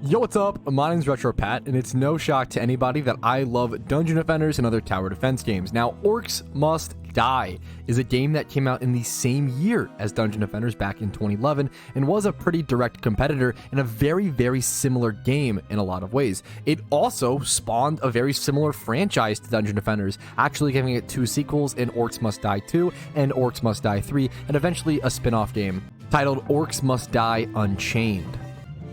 Yo, what's up? My name's RetroPat, and it's no shock to anybody that I love Dungeon Defenders and other tower defense games. Now, Orcs Must Die is a game that came out in the same year as Dungeon Defenders back in 2011 and was a pretty direct competitor in a very, very similar game in a lot of ways. It also spawned a very similar franchise to Dungeon Defenders, actually giving it 2 sequels in Orcs Must Die 2 and Orcs Must Die 3, and eventually a spin-off game titled Orcs Must Die Unchained.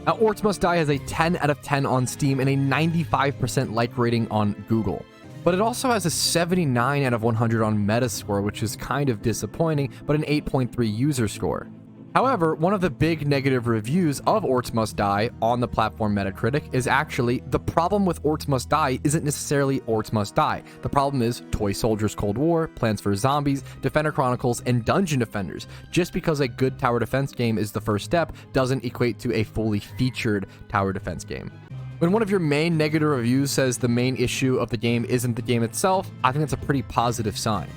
Now, Orcs Must Die has a 10 out of 10 on Steam and a 95% like rating on Google. But it also has a 79 out of 100 on Metascore, which is kind of disappointing, but an 8.3 user score. However, one of the big negative reviews of Orcs Must Die on the platform Metacritic is actually the problem with Orcs Must Die isn't necessarily Orcs Must Die. The problem is Toy Soldiers Cold War, Plants vs. Zombies, Defender Chronicles, and Dungeon Defenders. Just because a good tower defense game is the first step doesn't equate to a fully featured tower defense game. When one of your main negative reviews says the main issue of the game isn't the game itself, I think that's a pretty positive sign.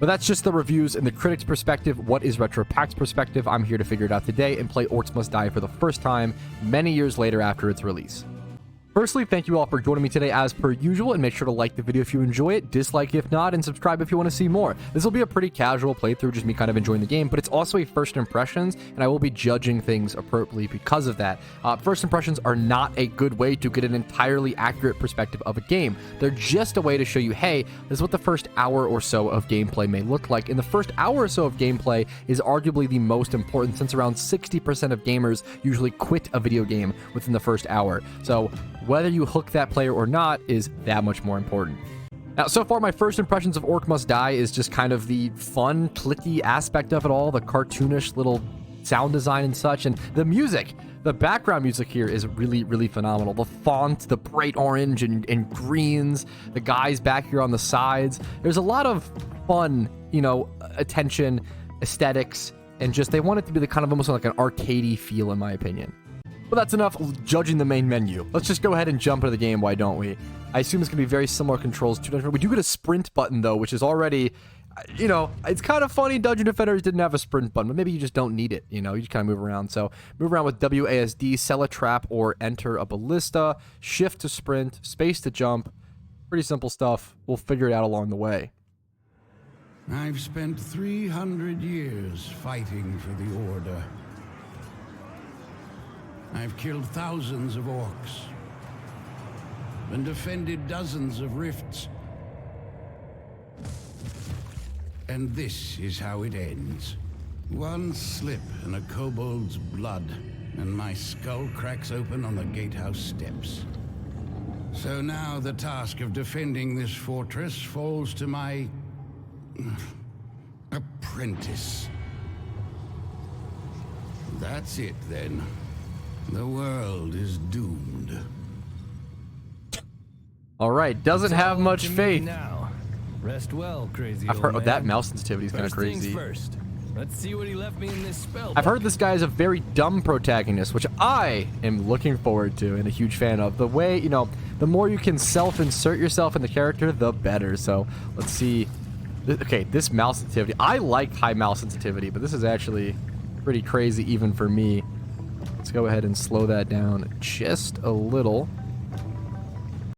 But that's just the reviews and the critics' perspective. What is RetroPat's perspective? I'm here to figure it out today and play Orcs Must Die for the first time many years later after its release. Firstly, thank you all for joining me today as per usual, and make sure to like the video if you enjoy it, dislike if not, and subscribe if you want to see more. This will be a pretty casual playthrough, just me kind of enjoying the game, but it's also a first impressions, and I will be judging things appropriately because of that. First impressions are not a good way to get an entirely accurate perspective of a game. They're just a way to show you, hey, this is what the first hour or so of gameplay may look like, and the first hour or so of gameplay is arguably the most important, since around 60% of gamers usually quit a video game within the first hour. So whether you hook that player or not is that much more important. Now, so far, my first impressions of Orc Must Die is just kind of the fun, clicky aspect of it all, the cartoonish little sound design and such, and the music. The background music here is really, really phenomenal. The font, the bright orange and greens, the guys back here on the sides. There's a lot of fun, attention, aesthetics, and just they want it to be the kind of almost like an arcadey feel, in my opinion. But that's enough judging the main menu. Let's just go ahead and jump into the game, why don't we? I assume it's going to be very similar controls to Dungeon Defenders. We do get a sprint button, though, which is already, it's kind of funny Dungeon Defenders didn't have a sprint button, but maybe you just don't need it, you just kind of move around. So move around with WASD, sell a trap, or enter a ballista, shift to sprint, space to jump. Pretty simple stuff. We'll figure it out along the way. I've spent 300 years fighting for the Order. I've killed thousands of orcs and defended dozens of rifts. And this is how it ends. One slip and a kobold's blood, and my skull cracks open on the gatehouse steps. So now the task of defending this fortress falls to my apprentice. That's it then. The world is doomed. All right, doesn't have much faith. Now, rest well, crazy. I've heard old that man. mouse sensitivity is kind of crazy. First, let's see what he left me in this spell. I've heard this guy is a very dumb protagonist, which I am looking forward to and a huge fan of. The way, the more you can self-insert yourself in the character, the better. So let's see. Okay, this mouse sensitivity. I like high mouse sensitivity, but this is actually pretty crazy even for me. Let's go ahead and slow that down just a little.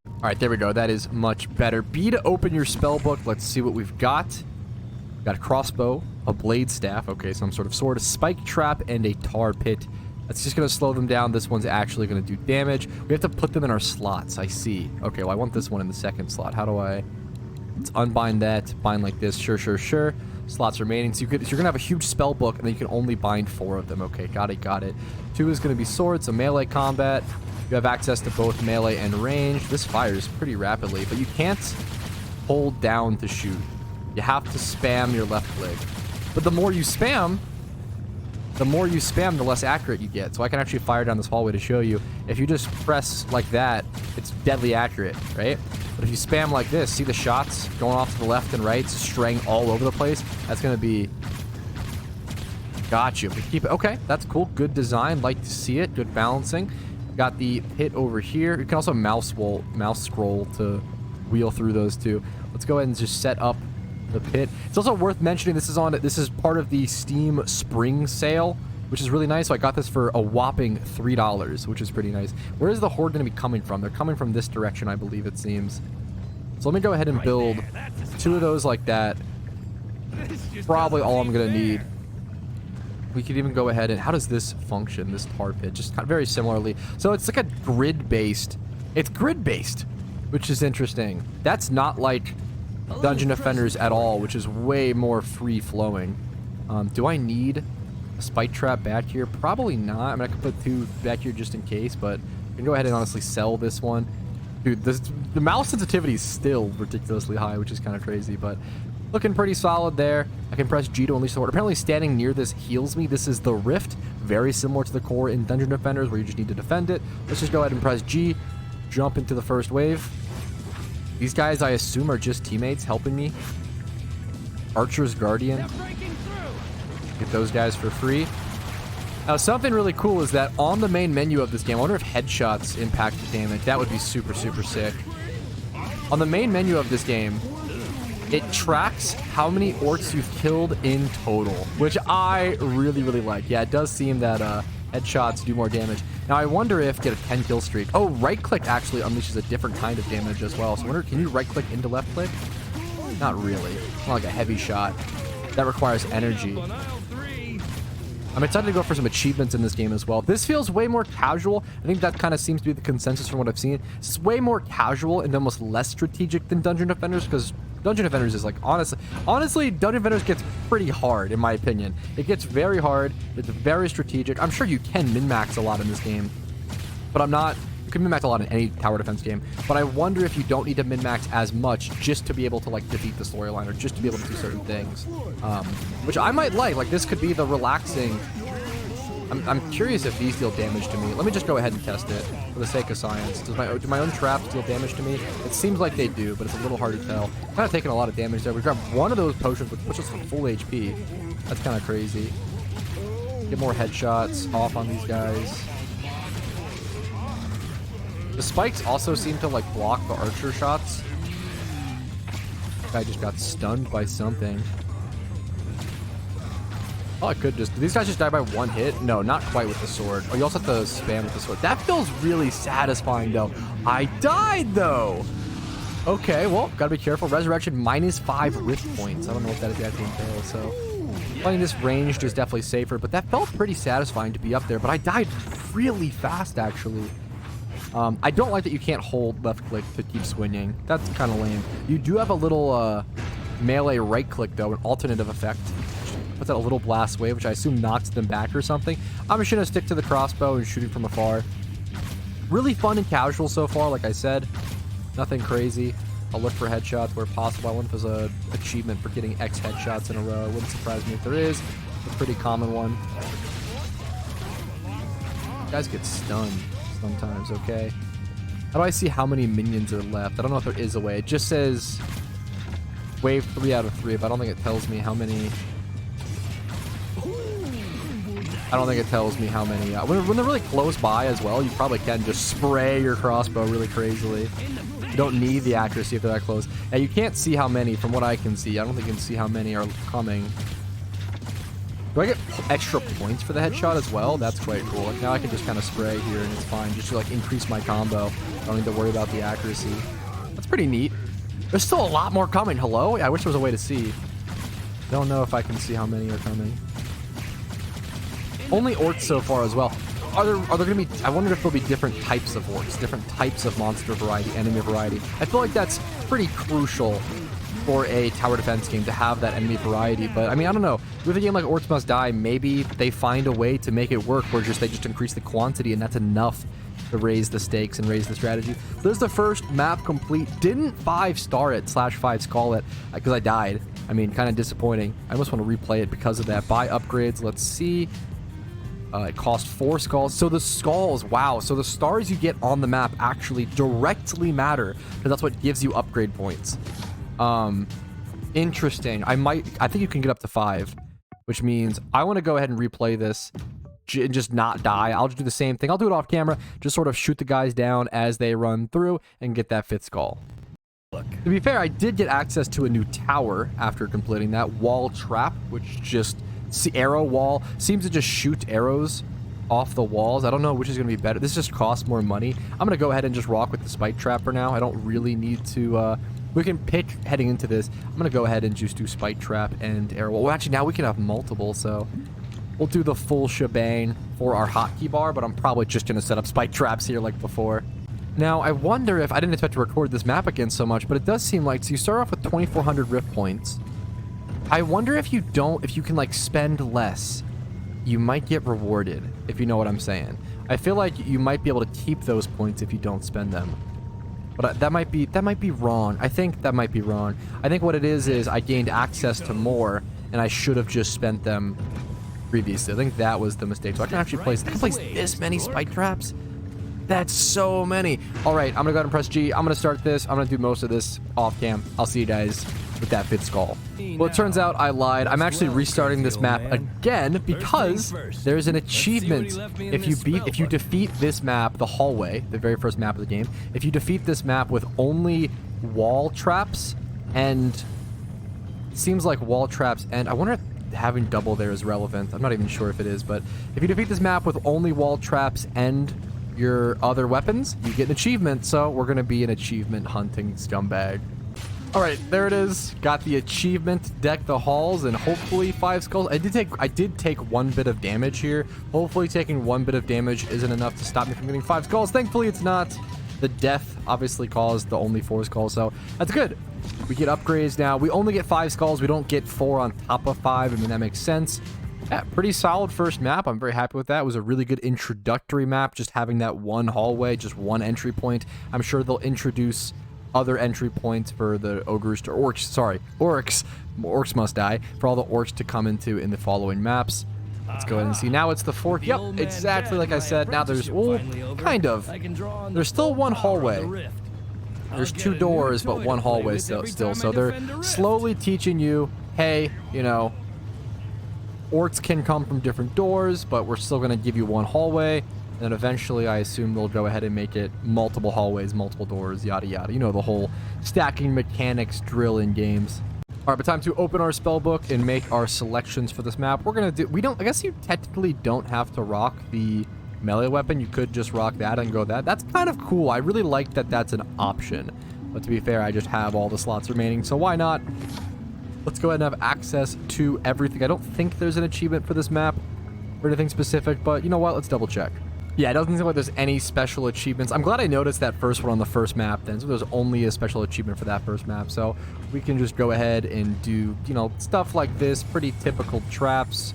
All right, there we go. That is much better. B to open your spell book. Let's see what we've got. We've got a crossbow, a blade staff, okay, some sort of sword, a spike trap, and a tar pit. That's just going to slow them down. This one's actually going to do damage. We have to put them in our slots, I see. Okay, well, I want this one in the second slot. How do I... Let's unbind that, bind like this, sure. Slots remaining. So you're going to have a huge spell book, and then you can only bind 4 of them. Okay, got it. 2 is going to be swords, so melee combat. You have access to both melee and range. This fires pretty rapidly, but you can't hold down to shoot. You have to spam your left click. But the more you spam, the less accurate you get. So I can actually fire down this hallway to show you. If you just press like that, it's deadly accurate, right? But if you spam like this, see the shots going off to the left and right, straying all over the place? That's going to be... Got you. But keep it. Okay, that's cool. Good design. Like to see it. Good balancing. Got the pit over here. You can also mouse scroll to wheel through those two. Let's go ahead and just set up the pit. It's also worth mentioning this is part of the Steam Spring Sale. which is really nice. So I got this for a whopping $3, which is pretty nice. Where is the horde going to be coming from? They're coming from this direction, I believe it seems. So let me go ahead and build 2 of those like that. Probably all I'm going to need. We could even go ahead and... How does this function, this tar pit? Just kind of very similarly. So it's like a grid-based... It's grid-based, which is interesting. That's not like Dungeon Defenders at all, which is way more free-flowing. Do I need a spike trap back here? Probably not. I mean, I could put 2 back here just in case, but I can go ahead and honestly sell this one. Dude, the mouse sensitivity is still ridiculously high, which is kind of crazy, but... Looking pretty solid there. I can press G to unleash the horde. Apparently standing near this heals me. This is the Rift. Very similar to the core in Dungeon Defenders where you just need to defend it. Let's just go ahead and press G. Jump into the first wave. These guys, I assume, are just teammates helping me. Archer's Guardian. Get those guys for free. Now, something really cool is that on the main menu of this game, I wonder if headshots impact the damage. That would be super, super sick. On the main menu of this game, it tracks how many orcs you've killed in total, which I really, really like. Yeah, it does seem that headshots do more damage. Now, I wonder if get a 10 kill streak. Oh, right click actually unleashes a different kind of damage as well. So I wonder, can you right click into left click? Not really. It's not like a heavy shot. That requires energy. I'm excited to go for some achievements in this game as well. This feels way more casual. I think that kind of seems to be the consensus from what I've seen. It's way more casual and almost less strategic than Dungeon Defenders, because Dungeon Defenders is like, honestly, Dungeon Defenders gets pretty hard, in my opinion. It gets very hard. It's very strategic. I'm sure you can min-max a lot in this game, but you can min-max a lot in any tower defense game, but I wonder if you don't need to min-max as much just to be able to, like, defeat the storyline or just to be able to do certain things, which I might like. Like, this could be the relaxing... I'm curious if these deal damage to me. Let me just go ahead and test it for the sake of science. Do my own traps deal damage to me? It seems like they do, but it's a little hard to tell. Kind of taking a lot of damage there. We grabbed one of those potions, which puts us on full HP. That's kind of crazy. Get more headshots off on these guys. The spikes also seem to, like, block the archer shots. Guy just got stunned by something. Oh, I could just... Did these guys just die by 1 hit? No, not quite with the sword. Oh, you also have to spam with the sword. That feels really satisfying, though. I died, though! Okay, well, gotta be careful. Resurrection -5 rift points. I don't know what that exactly entails, so... Playing this ranged is definitely safer, but that felt pretty satisfying to be up there. But I died really fast, actually. I don't like that you can't hold left click to keep swinging. That's kind of lame. You do have a little melee right click, though, an alternative effect. Puts out a little blast wave, which I assume knocks them back or something. I'm just going to stick to the crossbow and shooting from afar. Really fun and casual so far, like I said. Nothing crazy. I'll look for headshots where possible. I wonder if there's an achievement for getting X headshots in a row. It wouldn't surprise me if there is. It's a pretty common one. Guys get stunned sometimes, okay? How do I see how many minions are left? I don't know if there is a way. It just says wave 3 out of 3, but I don't think it tells me how many... I don't think it tells me how many. When they're really close by as well, you probably can just spray your crossbow really crazily. You don't need the accuracy if they're that close. Now, you can't see how many from what I can see. I don't think you can see how many are coming. Do I get extra points for the headshot as well? That's quite cool. Like, now I can just kind of spray here and it's fine. Just to, like, increase my combo. I don't need to worry about the accuracy. That's pretty neat. There's still a lot more coming. Hello? I wish there was a way to see. Don't know if I can see how many are coming. Only orcs so far as well. Are there going to be... I wonder if there'll be different types of orcs, different types of monster variety, enemy variety. I feel like that's pretty crucial for a tower defense game to have that enemy variety. But, I mean, I don't know. With a game like Orcs Must Die, maybe they find a way to make it work where they just increase the quantity, and that's enough to raise the stakes and raise the strategy. So this is the first map complete. Didn't 5-star it, /5 skull it, because I died. I mean, kind of disappointing. I almost want to replay it because of that. Buy upgrades. Let's see. It cost 4 skulls. So the skulls, wow. So the stars you get on the map actually directly matter, because that's what gives you upgrade points. Interesting. I think you can get up to 5, which means I want to go ahead and replay this and just not die. I'll just do the same thing. I'll do it off camera, just sort of shoot the guys down as they run through and get that 5th skull. Look, to be fair, I did get access to a new tower after completing that wall trap, which just arrow wall seems to just shoot arrows off the walls. I don't know which is going to be better. This just costs more money. I'm going to go ahead and just rock with the spike trap for now. I don't really need to... we can pick heading into this. I'm going to go ahead and just do spike trap and arrow wall. Well, actually, now we can have multiple, so... We'll do the full shebang for our hotkey bar, but I'm probably just going to set up spike traps here like before. Now, I wonder if... I didn't expect to record this map again so much, but it does seem like... So you start off with 2,400 rift points. I wonder if you can, like, spend less, you might get rewarded, if you know what I'm saying. I feel like you might be able to keep those points if you don't spend them. But that might be wrong. I think that might be wrong. I think what it is I gained access to more, and I should have just spent them previously. I think that was the mistake. So I can actually place this many spike traps. That's so many. All right, I'm gonna go ahead and press G. I'm gonna start this. I'm gonna do most of this off cam. I'll see you guys with that 5th skull. Well, it turns out I lied. I'm actually restarting this map again because there's an achievement. If you defeat this map, the hallway, the very first map of the game, if you defeat this map with only wall traps, and it seems like wall traps, and I wonder if having double there is relevant. I'm not even sure if it is, but if you defeat this map with only wall traps and your other weapons, you get an achievement. So we're gonna be an achievement hunting scumbag. All right, there it is. Got the achievement, deck the halls, and hopefully 5 skulls. I did take 1 bit of damage here. Hopefully taking 1 bit of damage isn't enough to stop me from getting 5 skulls. Thankfully it's not. The death obviously caused the only 4 skulls, so that's good. We get upgrades now. We only get 5 skulls. We don't get 4 on top of 5. I mean, that makes sense. Yeah, pretty solid first map. I'm very happy with that. It was a really good introductory map, just having that one hallway, just one entry point. I'm sure they'll introduce other entry points for the ogres to orcs. Sorry, orcs. Orcs must die. For all the orcs to come into in the following maps. Let's go ahead and see. Now it's the 4th. Yep, exactly like I said. Now there's, well, kind of. There's still one hallway. There's 2 doors, but 1 hallway still. So they're slowly teaching you, hey, you know, orcs can come from different doors, but we're still going to give you 1 hallway. And then eventually, I assume they'll go ahead and make it multiple hallways, multiple doors, yada yada. You know, the whole stacking mechanics drill in games. All right, but time to open our spell book and make our selections for this map. We're going to do, I guess you technically don't have to rock the melee weapon. You could just rock that and go that. That's kind of cool. I really like that that's an option. But to be fair, I just have all the slots remaining, so why not? Let's go ahead and have access to everything. I don't think there's an achievement for this map or anything specific, but you know what? Let's double check. Yeah, it doesn't seem like there's any special achievements. I'm glad I noticed that first one on the first map then. So there's only a special achievement for that first map. So we can just go ahead and do, you know, stuff like this. Pretty typical traps.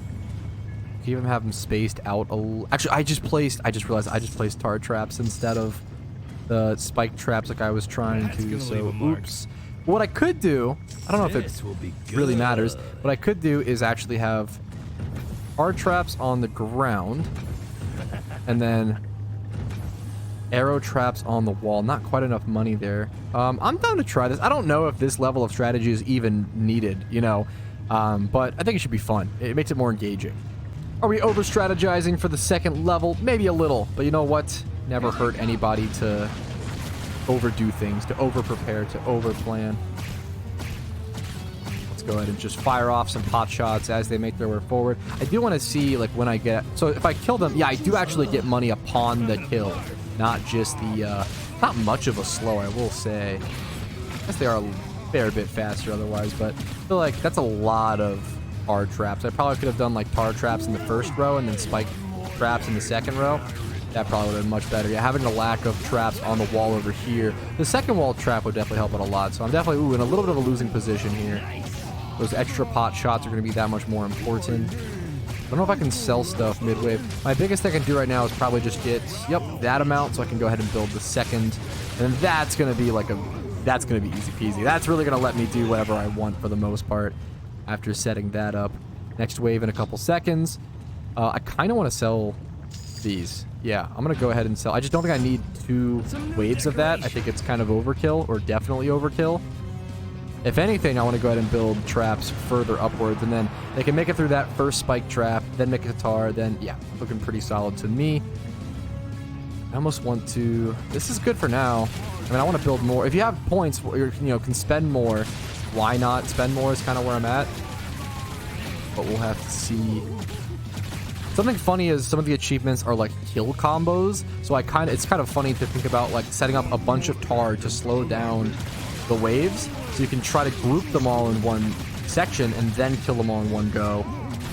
You can even have them spaced out a little. Actually, I just realized I just placed tar traps instead of the spike traps like I was trying to. So, oops. What I could do, I don't know if it really matters. What I could do is actually have tar traps on the ground. And then arrow traps on the wall. Not quite enough money there. I'm down to try this. I don't know if this level of strategy is even needed, you know. But I think it should be fun. It makes it more engaging. Are we over-strategizing for the 2nd level? Maybe a little. But you know what? Never hurt anybody to overdo things, to over-prepare, to over-plan. Go ahead and just fire off some pot shots as they make their way forward. I do want to see, like, when I get... So if I kill them, yeah, I do actually get money upon the kill. Not just the... not much of a slow, I will say. I guess they are a fair bit faster otherwise, but I feel like that's a lot of tar traps. I probably could have done, like, tar traps in the 1st row and then spike traps in the 2nd row. That probably would have been much better. Yeah, having a lack of traps on the wall over here. The 2nd wall trap would definitely help out a lot. So I'm definitely, in a little bit of a losing position here. Those extra pot shots are going to be that much more important. I don't know if I can sell stuff midway. My biggest thing I can do right now is probably just get, yep, that amount, so I can go ahead and build the 2nd. And then that's going to be like that's going to be easy peasy. That's really going to let me do whatever I want for the most part after setting that up. Next wave in a couple seconds. I kind of want to sell these. Yeah, I'm going to go ahead and sell. I just don't think I need 2 waves of that. I think it's kind of overkill, or definitely overkill. If anything, I want to go ahead and build traps further upwards, and then they can make it through that first spike trap, then make a tar, then, yeah, looking pretty solid to me. I almost want to... This is good for now. I mean, I want to build more. If you have points where you know, can spend more, why not spend more is kind of where I'm at. but we'll have to see. Something funny is some of the achievements are like kill combos, so it's kind of funny to think about like setting up a bunch of tar to slow down the waves, so you can try to group them all in one section and then kill them all in one go,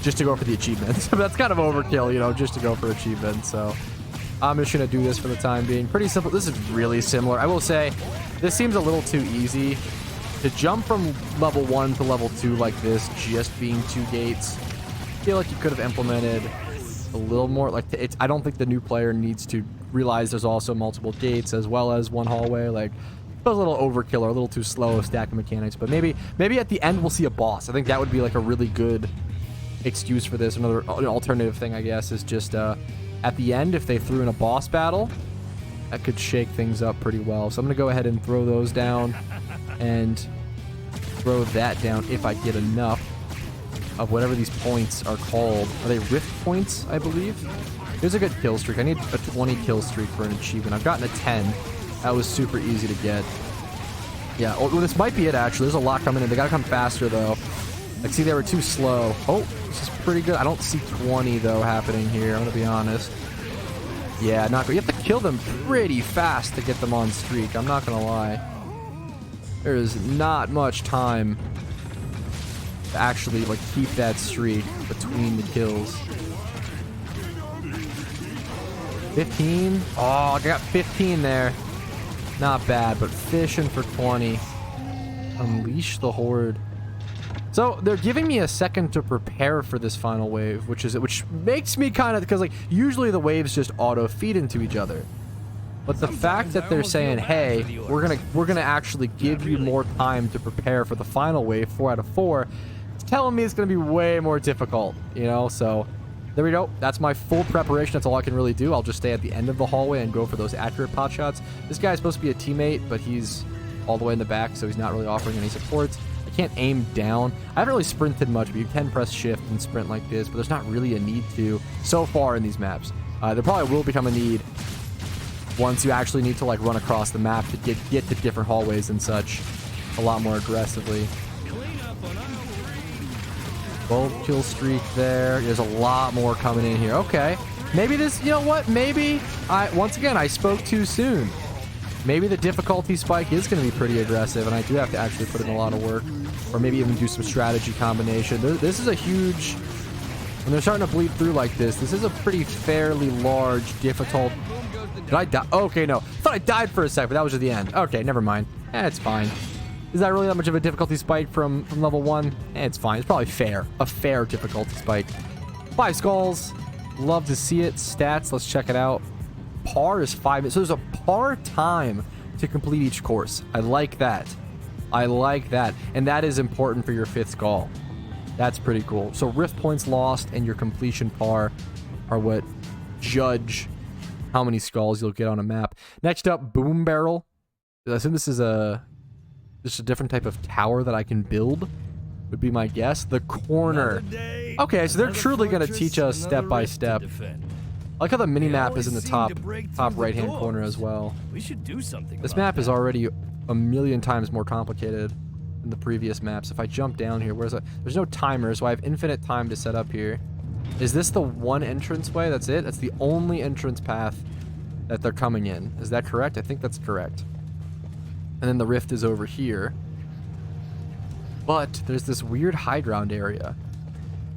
just to go for the achievements. That's kind of overkill, you know, just to go for achievements. So I'm just gonna do this for the time being. Pretty simple. This is really similar. I will say this seems a little too easy to jump from level 1 to level 2 like this, just being 2 gates. I feel like you could have implemented a little more. Like, I don't think the new player needs to realize there's also multiple gates as well as one hallway. Like, it was a little overkill or a little too slow of stacking mechanics. But maybe at the end we'll see a boss. I think that would be like a really good excuse for this. An alternative thing, I guess, is just at the end, if they threw in a boss battle, that could shake things up pretty well. So I'm gonna go ahead and throw those down and throw that down if I get enough of whatever these points are called. Are they rift points, I believe? Here's a good kill streak. I need a 20 kill streak for an achievement. I've gotten a 10. That was super easy to get. Yeah, well, this might be it, actually. There's a lot coming in. They gotta come faster, though. Like, see, they were too slow. Oh, this is pretty good. I don't see 20, though, happening here. I'm gonna be honest. Yeah, not good. You have to kill them pretty fast to get them on streak. I'm not gonna lie. There is not much time to actually like keep that streak between the kills. 15. Oh, I got 15 there. Not bad, but fishing for 20. Unleash the horde. So they're giving me a second to prepare for this final wave, which makes me kind of, because like usually the waves just auto feed into each other. But the fact that they're saying, hey, we're gonna actually give you more time to prepare for the final wave, 4 out of 4, it's telling me it's gonna be way more difficult, you know? So there we go. That's my full preparation. That's all I can really do. I'll just stay at the end of the hallway and go for those accurate pot shots. This guy's supposed to be a teammate, but he's all the way in the back, so he's not really offering any support. I can't aim down. I haven't really sprinted much, but you can press shift and sprint like this, but there's not really a need to so far in these maps. There probably will become a need once you actually need to like run across the map to get to different hallways and such a lot more aggressively. 12 kill streak there. There's a lot more coming in here. Okay, maybe this, you know what, maybe once again I spoke too soon. Maybe the difficulty spike is going to be pretty aggressive, and I do have to actually put in a lot of work, or maybe even do some strategy combination. This is a huge, when they're starting to bleed through like this is a pretty fairly large, difficult. Did I die? Okay, no. I thought I died for a sec, but that was at the end. Okay, never mind. It's fine. Is that really that much of a difficulty spike from level 1? It's fine. It's probably fair. A fair difficulty spike. 5 skulls. Love to see it. Stats, let's check it out. Par is 5 minutes. So there's a par time to complete each course. I like that. I like that. And that is important for your 5th skull. That's pretty cool. So rift points lost and your completion par are what judge how many skulls you'll get on a map. Next up, boom barrel. I assume this is just a different type of tower that I can build, would be my guess. The corner. Okay, so they're truly going to teach us step by step. I like how the mini map is in the top right hand corner as well. We should do something. This map is already a million times more complicated than the previous maps. If I jump down here, there's no timer, so I have infinite time to set up here. Is this the one entrance way? That's it? That's the only entrance path that they're coming in. Is that correct? I think that's correct. And then the rift is over here. But there's this weird high ground area.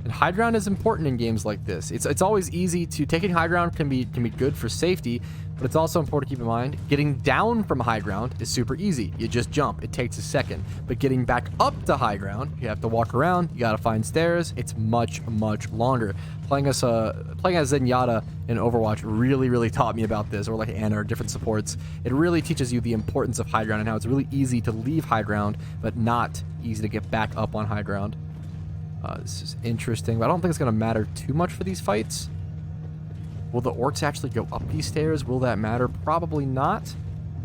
And high ground is important in games like this. It's always easy to, taking high ground can be good for safety, but it's also important to keep in mind, getting down from high ground is super easy. You just jump. It takes a second. But getting back up to high ground, you have to walk around, you gotta find stairs. It's much, much longer. Playing as Zenyatta in Overwatch really taught me about this, or like Ana or different supports. It really teaches you the importance of high ground and how it's really easy to leave high ground, but not easy to get back up on high ground. This is interesting, but I don't think it's going to matter too much for these fights. Will the orcs actually go up these stairs? Will that matter? Probably not.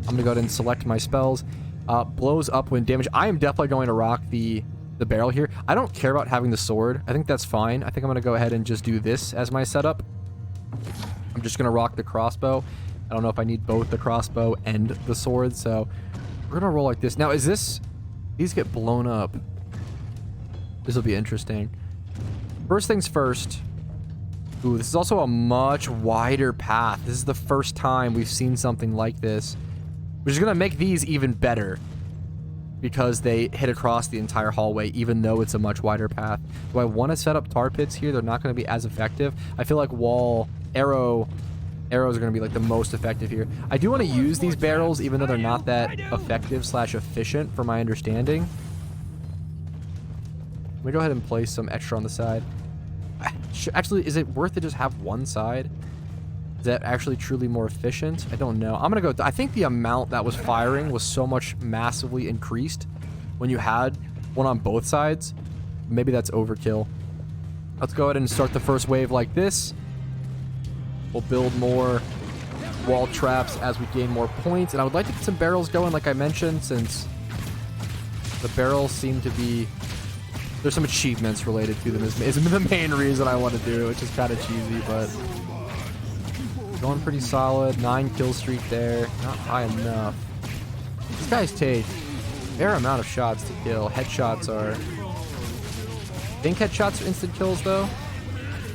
I'm going to go ahead and select my spells. Blows up when damage. I am definitely going to rock the barrel here. I don't care about having the sword. I think that's fine. I think I'm going to go ahead and just do this as my setup. I'm just going to rock the crossbow. I don't know if I need both the crossbow and the sword, so we're going to roll like this. Now, is this... These get blown up. This will be interesting. First things first. Ooh, this is also a much wider path. This is the first time we've seen something like this, which is going to make these even better because they hit across the entire hallway, even though it's a much wider path. Do I want to set up tar pits here? They're not going to be as effective. I feel like arrows are going to be like the most effective here. I do want to use these barrels, even though they're not that effective / efficient from my understanding. Let me go ahead and place some extra on the side. Actually, is it worth to just have one side? Is that actually truly more efficient? I don't know. I'm going to go... I think the amount that was firing was so much massively increased when you had one on both sides. Maybe that's overkill. Let's go ahead and start the first wave like this. We'll build more wall traps as we gain more points. And I would like to get some barrels going, like I mentioned, since the barrels seem to be... There's some achievements related to them. Is the main reason I want to do it, which is kind of cheesy, but... Going pretty solid. 9 kill streak there. Not high enough. These guys take a fair amount of shots to kill. Headshots are... I think headshots are instant kills, though.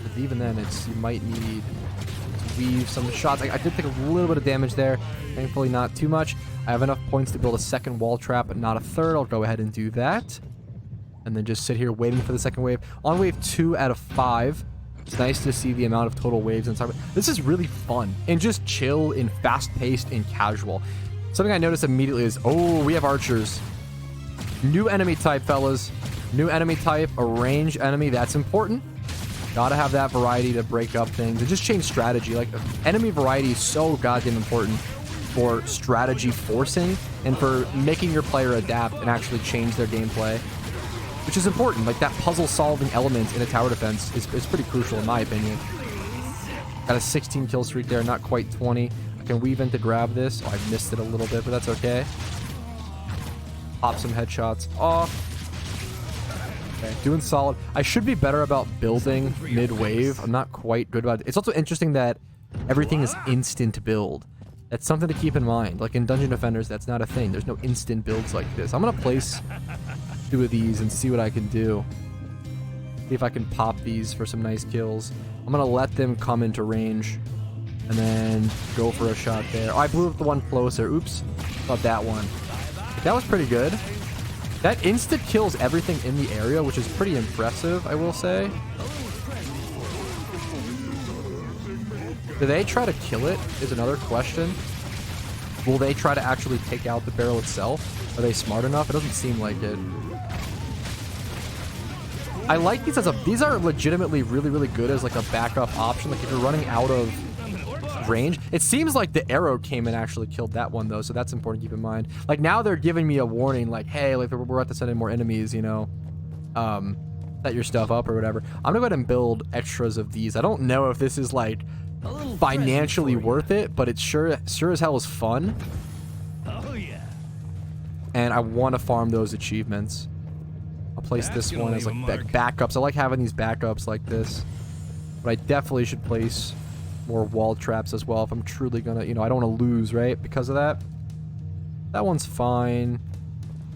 But even then, you might need to weave some shots. I did take a little bit of damage there. Thankfully, not too much. I have enough points to build a second wall trap, but not a third. I'll go ahead and do that. And then just sit here waiting for the second wave. On wave 2 out of 5. It's nice to see the amount of total waves inside. This is really fun and just chill and fast-paced and casual. Something I noticed immediately is, oh, we have archers. New enemy type, fellas. New enemy type, a range enemy. That's important. Gotta have that variety to break up things and just change strategy. Like, enemy variety is so goddamn important for strategy forcing and for making your player adapt and actually change their gameplay, which is important. Like, that puzzle-solving element in a tower defense is pretty crucial, in my opinion. Got a 16 kill streak there, not quite 20. I can weave in to grab this. Oh, I missed it a little bit, but that's okay. Pop some headshots off. Okay, doing solid. I should be better about building mid-wave. I'm not quite good about it. It's also interesting that everything is instant build. That's something to keep in mind. Like, in Dungeon Defenders, that's not a thing. There's no instant builds like this. I'm going to place 2 of these and see what I can do. See if I can pop these for some nice kills. I'm going to let them come into range and then go for a shot there. Oh, I blew up the one closer. Oops. Thought that one. That was pretty good. That instant kills everything in the area, which is pretty impressive, I will say. Do they try to kill it is another question. Will they try to actually take out the barrel itself? Are they smart enough? It doesn't seem like it. I like these as these are legitimately really, really good as like a backup option. Like if you're running out of range. It seems like the arrow came and actually killed that one though, so that's important to keep in mind. Like now they're giving me a warning like, hey, like we're about to send in more enemies, you know. Set your stuff up or whatever. I'm gonna go ahead and build extras of these. I don't know if this is like financially worth it, but it's sure as hell is fun. Oh yeah. And I want to farm those achievements. I'll place this one as like backups. I like having these backups like this. But I definitely should place more wall traps as well if I'm truly gonna, you know, I don't want to lose, right? Because of that. That one's fine.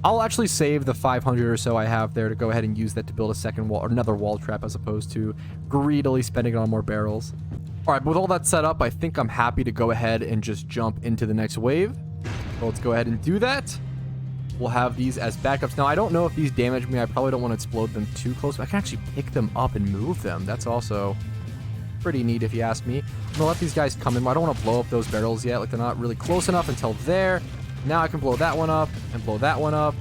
I'll actually save the 500 or so I have there to go ahead and use that to build a second wall or another wall trap as opposed to greedily spending it on more barrels. All right, with all that set up, I think I'm happy to go ahead and just jump into the next wave. So let's go ahead and do that. We'll have these as backups. Now, I don't know if these damage me. I probably don't want to explode them too close, but I can actually pick them up and move them. That's also pretty neat if you ask me. I'm gonna let these guys come in. I don't want to blow up those barrels yet. Like, they're not really close enough until there. Now I can blow that one up and blow that one up.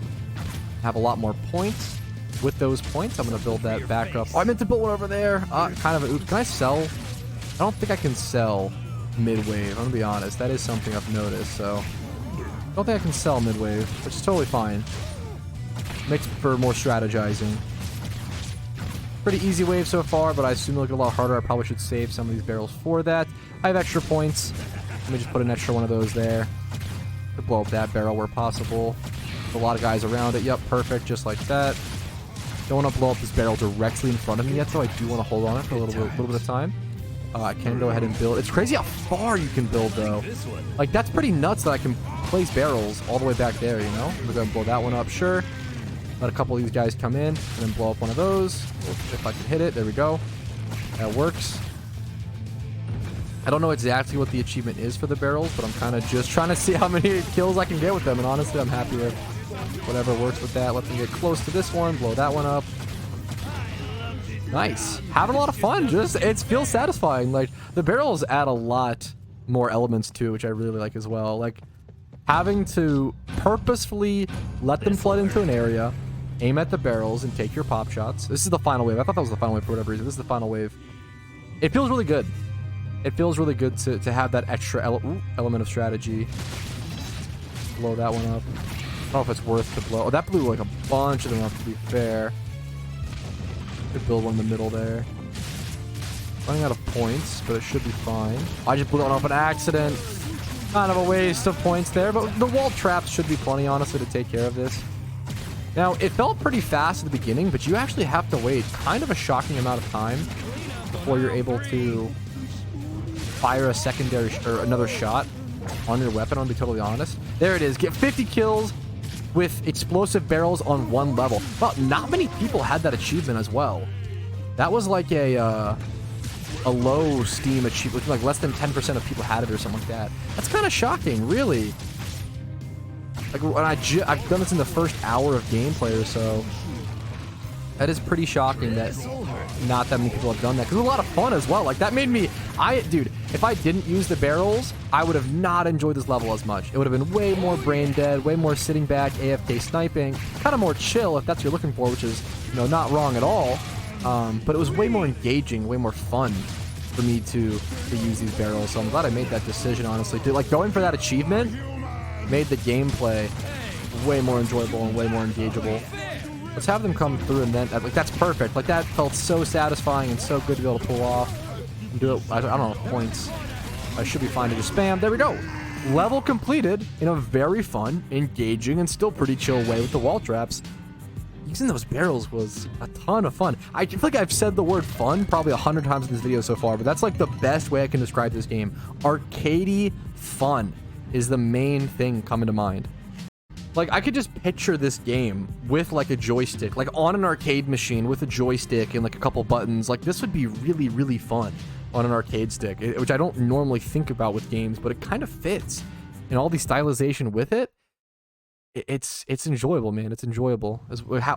Have a lot more points. With those points, I'm going to build that back up. Oh, I meant to build one over there. Kind of a oops. Can I sell? I don't think I can sell mid-wave. I'm going to be honest. That is something I've noticed, so I don't think I can sell mid-wave, which is totally fine. Makes for more strategizing. Pretty easy wave so far, but I assume it'll get a lot harder. I probably should save some of these barrels for that. I have extra points. Let me just put an extra one of those there. To blow up that barrel where possible. A lot of guys around it. Yep, perfect. Just like that. Don't want to blow up this barrel directly in front of me yet, so I do want to hold on it for a little bit of time. I can go ahead and build. It's crazy how far you can build, though. Like, that's pretty nuts that I can place barrels all the way back there, you know? We're going to blow that one up, sure. Let a couple of these guys come in and then blow up one of those. If I can hit it, there we go. That works. I don't know exactly what the achievement is for the barrels, but I'm kind of just trying to see how many kills I can get with them. And honestly, I'm happy with whatever works with that. Let them get close to this one, blow that one up. Nice. Having a lot of fun. Just, it feels satisfying. Like, the barrels add a lot more elements too, which I really like as well. Like, having to purposefully let them flood into an area, aim at the barrels, and take your pop shots. This is the final wave. I thought that was the final wave for whatever reason. This is the final wave. It feels really good. It feels really good to have that extra element of strategy. Blow that one up. I don't know if it's worth to blow. Oh, that blew like a bunch of them up, to be fair. Could build one in the middle there. Running out of points, but it should be fine. I just blew one up an accident. Kind of a waste of points there, but the wall traps should be plenty, honestly, to take care of this. Now, it felt pretty fast at the beginning, but you actually have to wait kind of a shocking amount of time before you're able to fire a secondary or another shot on your weapon. I'll be totally honest. There it is. Get 50 kills with explosive barrels on one level. Well, not many people had that achievement as well. That was like a low Steam achievement. Like less than 10% of people had it or something like that. That's kind of shocking, really. Like when I've done this in the first hour of gameplay or so. That is pretty shocking that not that many people have done that. Because it was a lot of fun as well. Like that made me, dude, if I didn't use the barrels, I would have not enjoyed this level as much. It would have been way more brain dead, way more sitting back, AFK sniping, kind of more chill if that's what you're looking for, which is, you know, not wrong at all. But it was way more engaging, way more fun for me to use these barrels. So I'm glad I made that decision, honestly. Dude, like going for that achievement made the gameplay way more enjoyable and way more engageable. Let's have them come through and then, like, that's perfect. Like, that felt so satisfying and so good to be able to pull off and do it. I don't know, points. I should be fine to just spam. There we go. Level completed in a very fun, engaging, and still pretty chill way with the wall traps. Using those barrels was a ton of fun. I feel like I've said the word fun probably 100 times in this video so far, but that's like the best way I can describe this game. Arcadey fun is the main thing coming to mind. Like, I could just picture this game with, like, a joystick. Like, on an arcade machine with a joystick and, like, a couple buttons. Like, this would be really, really fun on an arcade stick. Which I don't normally think about with games, but it kind of fits. And all the stylization with it, it's enjoyable, man. It's enjoyable.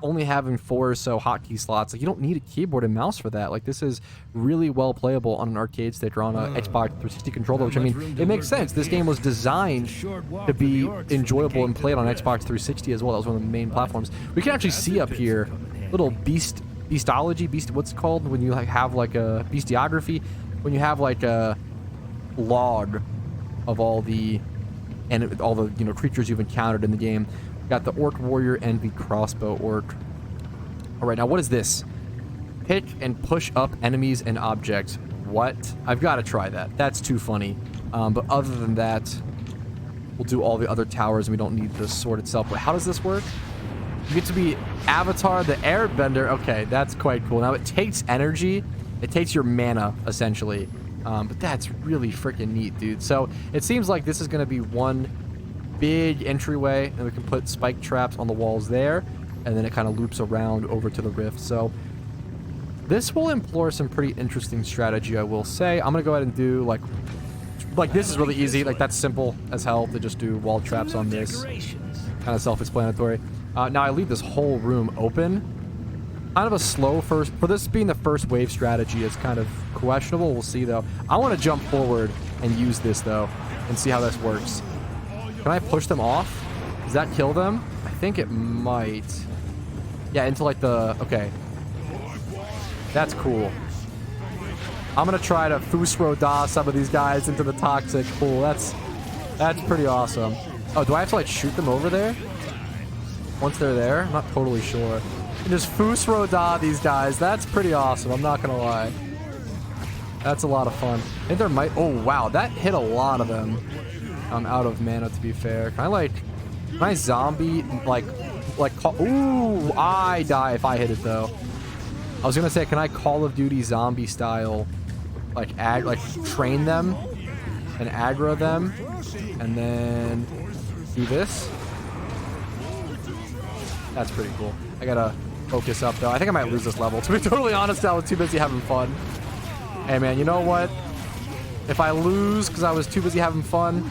Only having 4 or so hotkey slots, like, you don't need a keyboard and mouse for that. Like, this is really well playable on an arcade stick or on an Xbox 360 controller, which, I mean, it makes sense. This game was designed to be enjoyable and played on Xbox 360 as well. That was one of the main platforms. We can actually see up here little beastology, what's it called when you like have like a bestiography, when you have like a log of all the creatures you've encountered in the game. We've got the Orc Warrior and the Crossbow Orc. All right, now what is this? Pick and push up enemies and objects. What? I've got to try that. That's too funny. But other than that, we'll do all the other towers, and we don't need the sword itself. But how does this work? You get to be Avatar the Airbender. Okay, that's quite cool. Now, it takes energy. It takes your mana, essentially. But that's really freaking neat, dude. So it seems like this is going to be one big entryway, and we can put spike traps on the walls there, and then it kind of loops around over to the rift. So this will employ some pretty interesting strategy, I will say. I'm going to go ahead and do like this is really easy. Like, that's simple as hell to just do wall traps on this. Kind of self-explanatory. Now I leave this whole room open. Kind of a slow first, for this being the first wave strategy, it's kind of questionable. We'll see, though. I want to jump forward and use this, though, and see how this works. Can I push them off? Does that kill them? I think it might. Yeah, into like the, okay. That's cool. I'm going to try to Fusro Da some of these guys into the toxic pool. That's pretty awesome. Oh, do I have to like shoot them over there? Once they're there? I'm not totally sure. And just Fusro Da these guys. That's pretty awesome. I'm not gonna lie. That's a lot of fun. I think there might. Oh wow, that hit a lot of them. I'm out of mana, to be fair. Can I zombie ooh, I die if I hit it though. I was gonna say, can I Call of Duty zombie style, like train them and aggro them, and then do this? That's pretty cool. I gotta focus up, though. I think I might lose this level. To be totally honest, I was too busy having fun. Hey, man, you know what? If I lose because I was too busy having fun,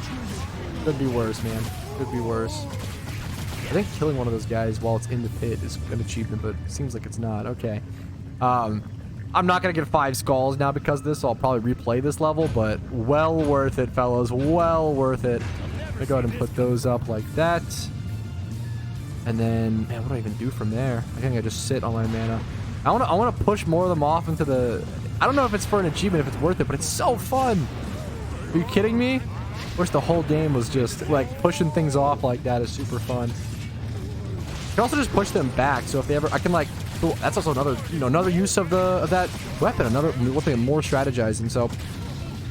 could be worse, man. Could be worse. I think killing one of those guys while it's in the pit is an achievement, but it seems like it's not. Okay. I'm not going to get 5 skulls now because of this, so I'll probably replay this level, but well worth it, fellas. Well worth it. I'm going to go ahead and put those up like that. And then, man, what do I even do from there? I think I just sit on my mana. I want to push more of them off into the... I don't know if it's for an achievement, if it's worth it, but it's so fun. Are you kidding me? Of course, the whole game was just, like, pushing things off like that is super fun. You can also just push them back, so if they ever... I can, like... Cool. That's also another, another use of that weapon. Another one thing, more strategizing. So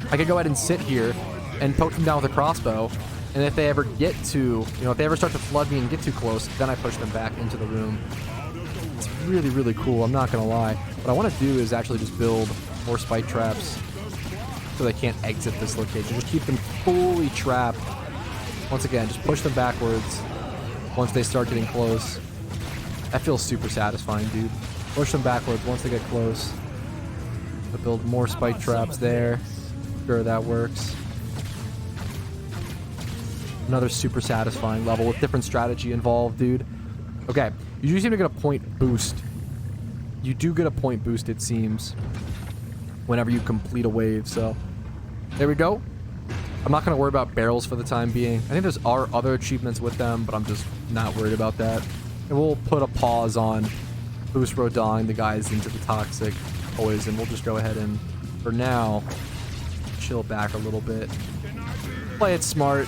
I could go ahead and sit here and poke them down with a crossbow. And if they ever get to, if they ever start to flood me and get too close, then I push them back into the room. It's really, really cool. I'm not gonna lie. What I want to do is actually just build more spike traps so they can't exit this location. Just keep them fully trapped. Once again, just push them backwards once they start getting close. That feels super satisfying, dude. Push them backwards once they get close. To build more spike traps there. Sure, that works. Another super satisfying level with different strategy involved, dude. Okay, you do seem to get a point boost. You do get a point boost, it seems, whenever you complete a wave, so there we go. I'm not going to worry about barrels for the time being. I think there's other achievements with them, but I'm just not worried about that. And we'll put a pause on boost Rodon the guys into the toxic poison. We'll just go ahead and, for now, chill back a little bit. Play it smart.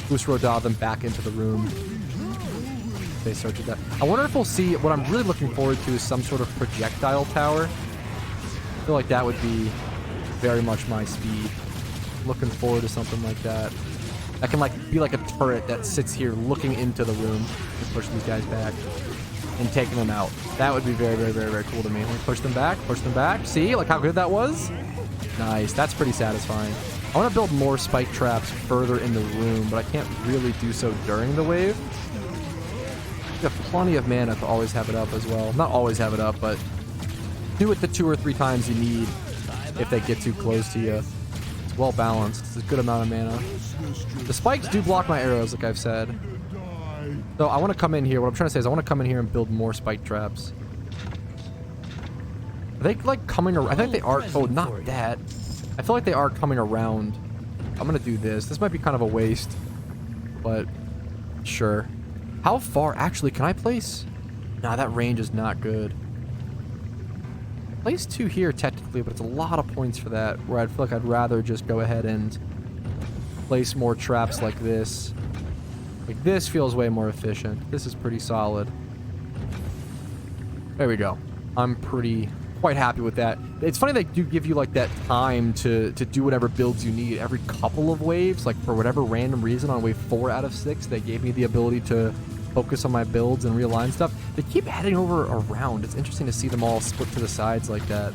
Boost Rodon them back into the room. They start to that. I wonder if we'll see, what I'm really looking forward to is some sort of projectile tower. I feel like that would be very much my speed. Looking forward to something like that. That can be like a turret that sits here looking into the room and push these guys back and taking them out. That would be very, very, very, very cool to me. Push them back, push them back. See, like how good that was? Nice. That's pretty satisfying. I want to build more spike traps further in the room, but I can't really do so during the wave. You have plenty of mana to always have it up as well. Not always have it up, but do it the 2 or 3 times you need if they get too close to you. It's well balanced. It's a good amount of mana. The spikes do block my arrows, like I've said. So I want to come in here. What I'm trying to say is I want to come in here and build more spike traps. Are they coming around? I think they are. Oh, not that. I feel like they are coming around. I'm going to do this. This might be kind of a waste, but sure. How far? Actually, can I place? Nah, that range is not good. Place 2 here technically, but it's a lot of points for that, where I feel like I'd rather just go ahead and place more traps like this. Like this feels way more efficient. This is pretty solid. There we go. I'm quite happy with that. It's funny they do give you like that time to do whatever builds you need every couple of waves. Like for whatever random reason on wave 4 out of 6, they gave me the ability to focus on my builds and realign stuff. They keep heading over around. It's interesting to see them all split to the sides like that.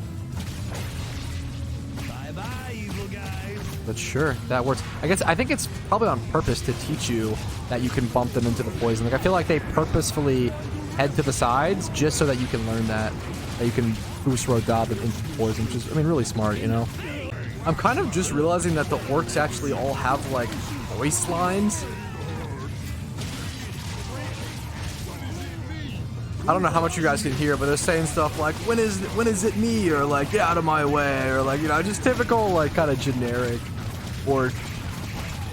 Bye-bye, evil guys. But sure, that works. I think it's probably on purpose to teach you that you can bump them into the poison. Like I feel like they purposefully head to the sides just so that you can learn that you can boost Rodon them into the poison, which is, really smart, I'm kind of just realizing that the orcs actually all have like voice lines. I don't know how much you guys can hear, but they're saying stuff like, when is it me? Or like, get out of my way. Or like, just typical, like, kind of generic orc,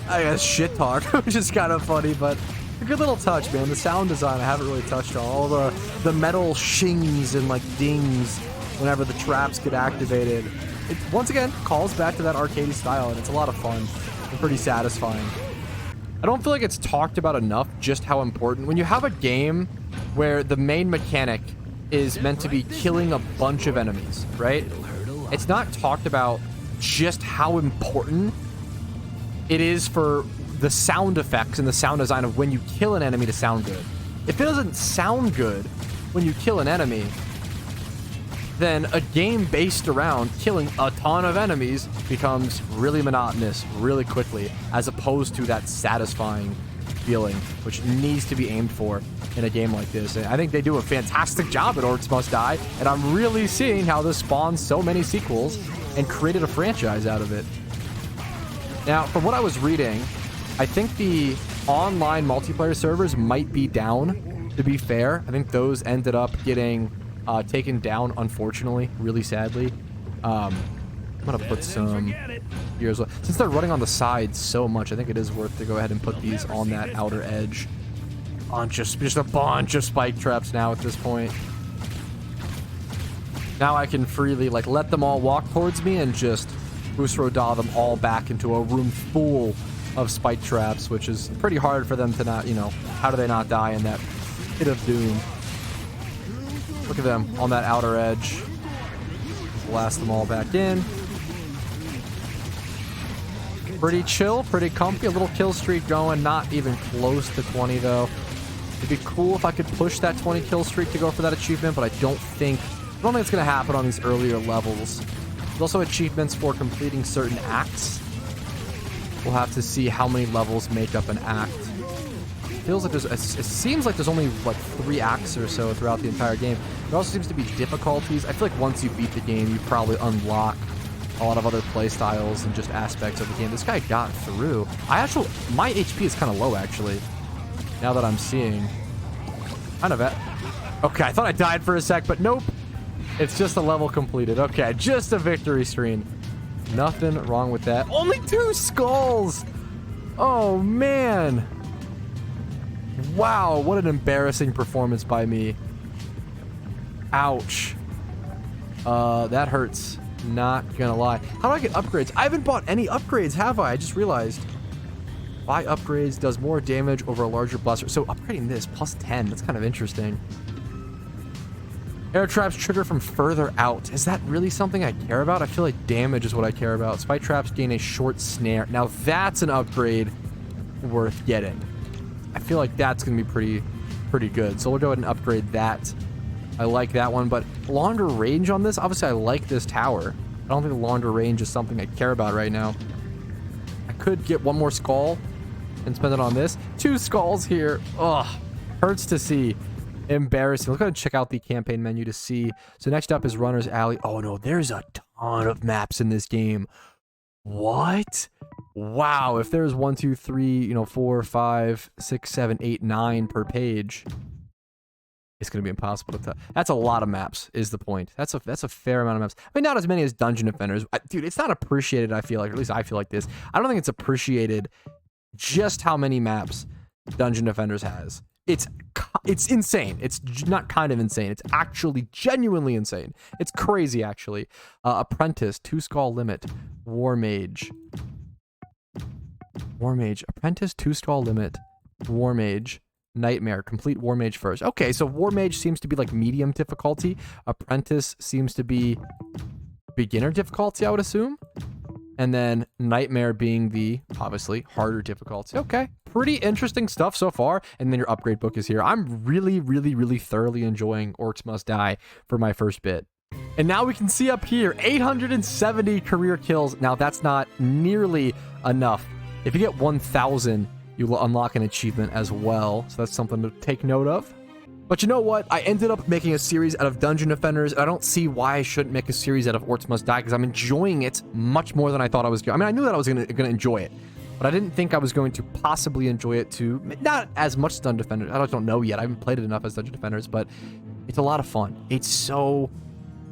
I guess, shit talk, which is kind of funny, but a good little touch, man. The sound design I haven't really touched on. All the metal shings and, like, dings whenever the traps get activated. It, once again, calls back to that arcadey style, and it's a lot of fun and pretty satisfying. I don't feel like it's talked about enough just how important, when you have a game where the main mechanic is meant to be killing a bunch of enemies, right? It's not talked about just how important it is for the sound effects and the sound design of when you kill an enemy to sound good. If it doesn't sound good when you kill an enemy, then a game based around killing a ton of enemies becomes really monotonous really quickly, as opposed to that satisfying feeling, which needs to be aimed for in a game like this. And I think they do a fantastic job at Orcs Must Die, and I'm really seeing how this spawns so many sequels and created a franchise out of it. Now, from what I was reading, I think the online multiplayer servers might be down, to be fair. I think those ended up getting taken down, unfortunately, really sadly. I'm going to put some here as well. Since they're running on the sides so much, I think it is worth to go ahead and put these on that outer edge. Just a bunch of spike traps now at this point. Now I can freely, like, let them all walk towards me and just Usroda them all back into a room full of spike traps, which is pretty hard for them to not, you know, how do they not die in that pit of doom? Look at them on that outer edge. Blast them all back in. Pretty chill, pretty comfy. A little kill streak going, not even close to 20 though. It'd be cool if I could push that 20 kill streak to go for that achievement, but I don't think it's gonna happen on these earlier levels. There's also achievements for completing certain acts. We'll have to see how many levels make up an act. Feels like it seems like there's only like 3 acts or so throughout the entire game. There also seems to be difficulties. I feel like once you beat the game, you probably unlock a lot of other play styles and just aspects of the game. This guy got through. My HP is kind of low actually. Now that I'm seeing, kind of okay, I thought I died for a sec, but nope. It's just a level completed. Okay, just a victory screen. Nothing wrong with that. Only 2 skulls. Oh man. Wow, what an embarrassing performance by me. Ouch. That hurts. Not gonna lie. How do I get upgrades? I haven't bought any upgrades, have I? I just realized. Buy upgrades, does more damage over a larger blaster. So upgrading this, plus 10. That's kind of interesting. Air traps trigger from further out. Is that really something I care about? I feel like damage is what I care about. Spike traps gain a short snare. Now that's an upgrade worth getting. I feel like that's going to be pretty good. So we'll go ahead and upgrade that. I like that one, but longer range on this, obviously I like this tower. I don't think the longer range is something I care about right now. I could get one more skull and spend it on this. 2 skulls here. Ugh, hurts to see. Embarrassing. Let's go ahead and check out the campaign menu to see. So next up is Runner's Alley. Oh no, there's a ton of maps in this game. What? Wow, if there's 1, 2, 3, 4, 5, 6, 7, 8, 9 per page, it's gonna be impossible to tell. That's a lot of maps, is the point. That's a fair amount of maps. I mean, not as many as Dungeon Defenders. Dude, it's not appreciated, I feel like, or at least I feel like this. I don't think it's appreciated just how many maps Dungeon Defenders has. It's insane. It's not kind of insane. It's actually genuinely insane. It's crazy, actually. Apprentice, 2 skull limit, War Mage, Apprentice, 2 skull limit, War Mage, Nightmare, complete War Mage first. Okay, so War Mage seems to be like medium difficulty. Apprentice seems to be beginner difficulty, I would assume. And then Nightmare being the, obviously, harder difficulty. Okay, pretty interesting stuff so far. And then your upgrade book is here. I'm really, really, really thoroughly enjoying Orcs Must Die for my first bit. And now we can see up here, 870 career kills. Now, that's not nearly enough. If you get 1,000, you will unlock an achievement as well. So that's something to take note of. But you know what? I ended up making a series out of Dungeon Defenders. I don't see why I shouldn't make a series out of Orcs Must Die, because I'm enjoying it much more than I thought I was going to. I mean, I knew that I was going to enjoy it, but I didn't think I was going to possibly enjoy it too. Not as much as Dungeon Defenders. I don't know yet. I haven't played it enough as Dungeon Defenders, but it's a lot of fun. It's so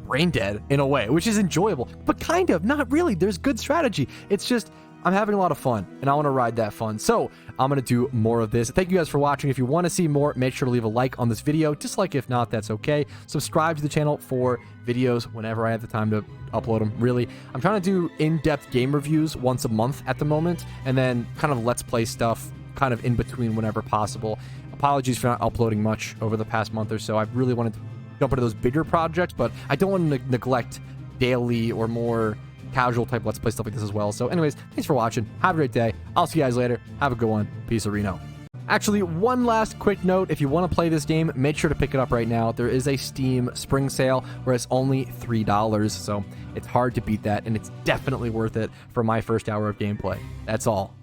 brain dead in a way, which is enjoyable, but kind of, not really. There's good strategy. It's just, I'm having a lot of fun, and I want to ride that fun. So I'm going to do more of this. Thank you guys for watching. If you want to see more, make sure to leave a like on this video. Dislike if not, that's okay. Subscribe to the channel for videos whenever I have the time to upload them. Really, I'm trying to do in-depth game reviews once a month at the moment, and then kind of let's play stuff kind of in between whenever possible. Apologies for not uploading much over the past month or so. I really wanted to jump into those bigger projects, but I don't want to neglect daily or more casual type let's play stuff like this as well. So anyways, thanks for watching. Have a great day. I'll see you guys later. Have a good one. Peace, Reno. Actually, one last quick note. If you want to play this game, make sure to pick it up right now. There is a Steam spring sale where it's only $3. So it's hard to beat that, and it's definitely worth it for my first hour of gameplay. That's all.